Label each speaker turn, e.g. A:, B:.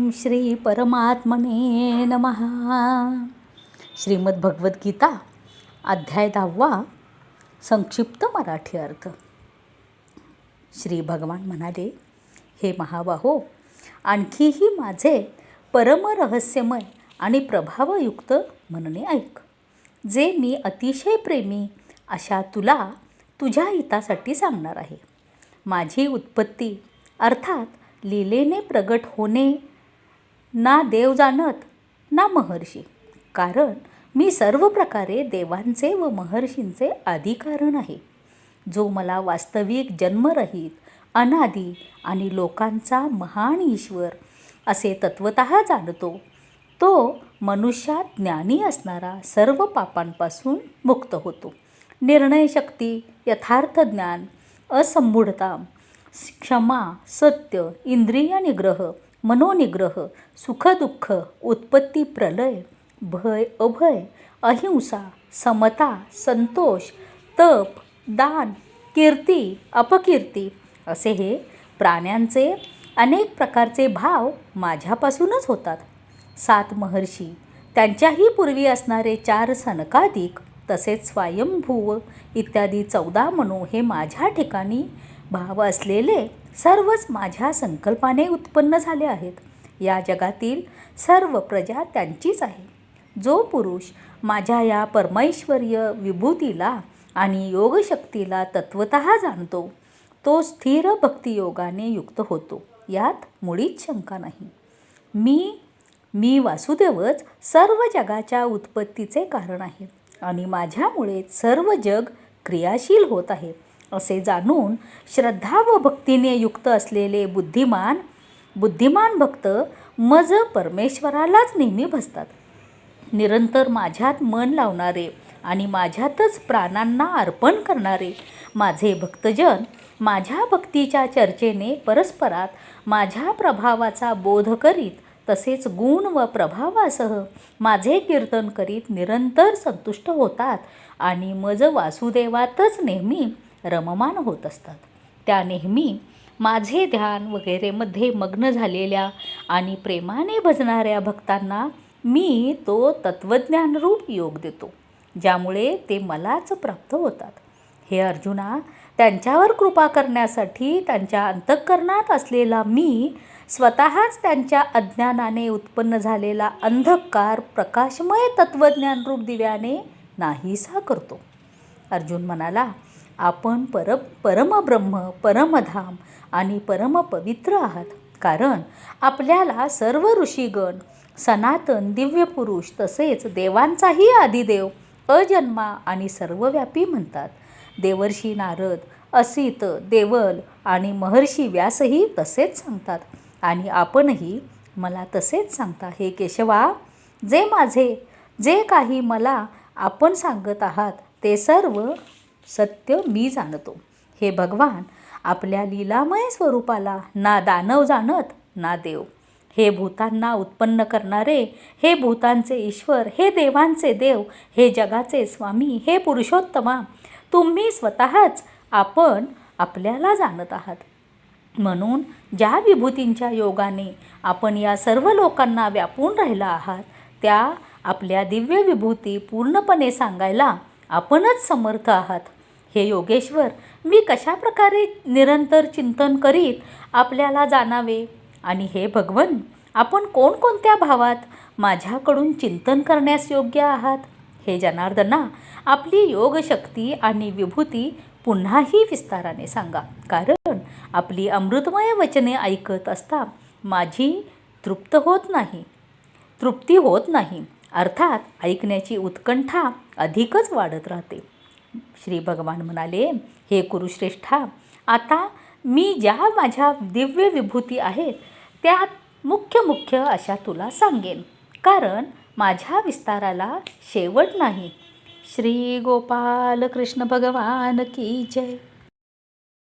A: ओम श्री परमात्मने नमः. श्रीमद्भगवद्गीता अध्याय 10 संक्षिप्त मराठी अर्थ. श्री भगवान म्हणाले, हे महाबाहो, आणखीही माझे परमरहस्यमय आणि प्रभावयुक्त म्हणणे ऐक, जे मी अतिशय प्रेमी अशा तुला तुझ्या हितासाठी सांगणार आहे. माझी उत्पत्ती अर्थात लीलेने प्रगट होणे ना देव जाणत ना महर्षी, कारण मी सर्व प्रकारे देवांचे व महर्षींचे आदिकारण आहे. जो मला वास्तविक जन्मरहित अनादी आणि लोकांचा महान ईश्वर असे तत्वतः जाणतो, तो मनुष्यात ज्ञानी असणारा सर्व पापांपासून मुक्त होतो. निर्णयशक्ती, यथार्थ ज्ञान, असंमूढता, क्षमा, सत्य, इंद्रिय निग्रह, मनोनिग्रह, सुखदुःख, उत्पत्ती प्रलय, भय अभय, अहिंसा, समता, संतोष, तप, दान, कीर्ती, अपकीर्ती असे हे प्राण्यांचे अनेक प्रकारचे भाव माझ्यापासूनच होतात. 7 महर्षी, त्यांच्याही पूर्वी असणारे 4 सनकादिक, तसेच स्वयंभूव इत्यादी 14 मनो हे माझ्या ठिकाणी भाव असलेले सर्वच माझ्या संकल्पाने उत्पन्न झाले आहेत. या जगातील सर्व प्रजा त्यांचीच आहे. जो पुरुष माझ्या या परमैश्वर्य विभूतीला आणि योगशक्तीला तत्वतः जाणतो, तो स्थिर भक्तियोगाने युक्त होतो. यात मुळीच शंका नाही. मी वासुदेवच सर्व जगाच्या उत्पत्तीचे कारण आहे आणि माझ्यामुळेच सर्व जग क्रियाशील होत आहे असे जाणून श्रद्धा व भक्तीने युक्त असलेले बुद्धिमान भक्त मज परमेश्वरालाच नेहमी भजतात. निरंतर माझ्यात मन लावणारे आणि माझ्यातच प्राणांना अर्पण करणारे माझे भक्तजन माझ्या भक्तीच्या चर्चेने परस्परात माझ्या प्रभावाचा बोध करीत, तसेच गुण व प्रभावासह माझे कीर्तन करीत निरंतर संतुष्ट होतात आणि मज वासुदेवातच नेहमी रममान होत असतात. त्या नेहमी माझे ध्यान वगैरेमध्ये मग्न झालेल्या आणि प्रेमाने भजणाऱ्या भक्तांना मी तो तत्वज्ञानरूप योग देतो, ज्यामुळे ते मलाच प्राप्त होतात. हे अर्जुना, त्यांच्यावर कृपा करण्यासाठी त्यांच्या अंतःकरणात असलेला मी स्वतःच त्यांच्या अज्ञानाने उत्पन्न झालेला अंधकार प्रकाशमय तत्वज्ञानरूप दिव्याने नाहीसा करतो. अर्जुन म्हणाला, आपण परमब्रह्म, परमधाम आणि परमपवित्र आहात, कारण आपल्याला सर्व ऋषीगण, सनातन दिव्य पुरुष तसेच देवांचाही आदिदेव, अजन्मा आणि सर्वव्यापी म्हणतात. देवर्षी नारद, असित, देवल आणि महर्षी व्यासही तसेच सांगतात आणि आपणही मला तसेच सांगता. हे केशवा, जे काही मला आपण सांगत आहात ते सर्व सत्य मी जाणतो. हे भगवान, आपल्या लीलामय स्वरूपाला ना दानव जाणत ना देव. हे भूतांना उत्पन्न करणारे, हे भूतांचे ईश्वर, हे देवांचे देव, हे जगाचे स्वामी, हे पुरुषोत्तमा, तुम्ही स्वतःच आपण आपल्याला जाणत आहात. म्हणून ज्या विभूतींच्या योगाने आपण या सर्व लोकांना व्यापून राहिला आहात, त्या आपल्या दिव्य विभूती पूर्णपणे सांगायला आपणच समर्थ आहात. हे योगेश्वर, मी कशा प्रकारे निरंतर चिंतन करीत आपल्याला जाणावे? आणि हे भगवन, आपण कोणकोणत्या भावात माझ्याकडून चिंतन करण्यास योग्य आहात? हे जनार्दना, आपली योगशक्ती आणि विभूती पुन्हाही विस्ताराने सांगा, कारण आपली अमृतमय वचने ऐकत असता माझी तृप्ती होत नाही. अर्थात ऐकण्याची उत्कंठा अधिकच वाढत राहते. श्री भगवान म्हणाले, हे कुरुश्रेष्ठा, आता मी ज्या माझ्या दिव्य विभूती आहेत त्यात मुख्य अशा तुला सांगेन, कारण माझ्या विस्ताराला शेवट नाही. श्री गोपाल कृष्ण भगवान की जय.